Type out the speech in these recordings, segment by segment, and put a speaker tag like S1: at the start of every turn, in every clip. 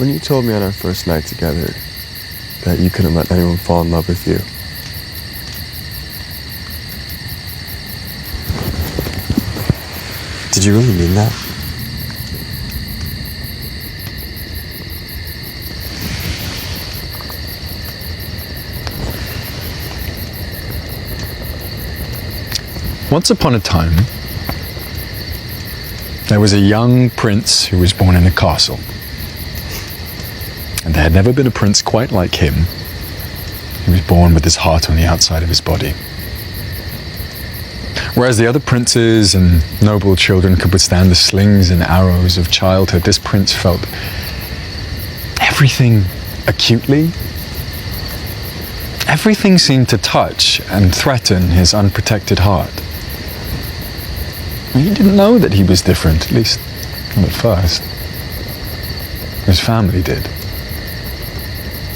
S1: When you told me on our first night together that you couldn't let anyone fall in love with you, did you really mean that?
S2: Once upon a time, there was a young prince who was born in a castle. And there had never been a prince quite like him. He was born with his heart on the outside of his body. Whereas the other princes and noble children could withstand the slings and arrows of childhood, this prince felt everything acutely. Everything seemed to touch and threaten his unprotected heart. He didn't know that he was different, at least not at first. His family did.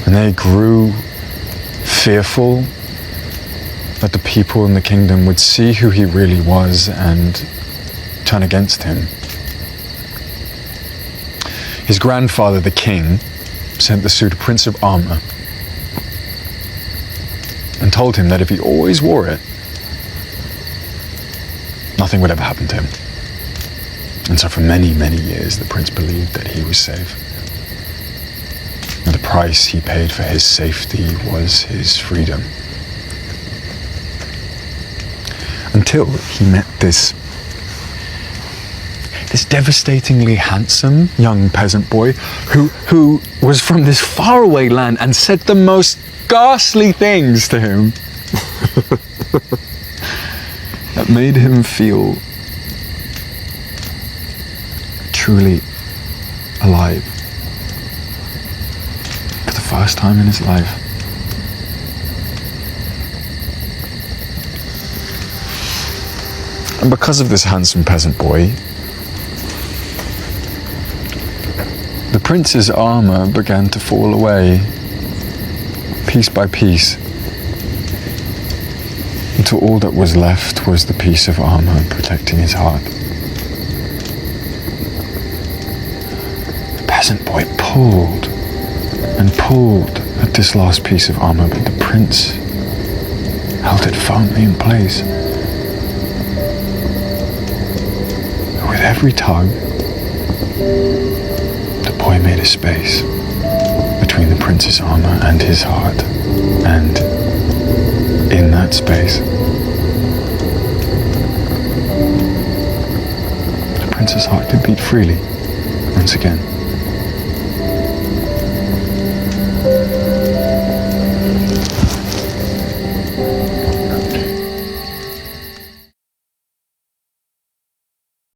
S2: And they grew fearful that the people in the kingdom would see who he really was and turn against him. His grandfather, the king, sent the suit a prince of armor and told him that if he always wore it, nothing would ever happen to him. And so for many, many years, the prince believed that he was safe. And the price he paid for his safety was his freedom. Until he met this devastatingly handsome young peasant boy who was from this faraway land and said the most ghastly things to him that made him feel truly alive for the first time in his life. And because of this handsome peasant boy, the prince's armor began to fall away, piece by piece, until all that was left was the piece of armor protecting his heart. The peasant boy pulled and pulled at this last piece of armor, but the prince held it firmly in place. With every tug, the boy made a space between the prince's armor and his heart, and in that space, the prince's heart could beat freely once again.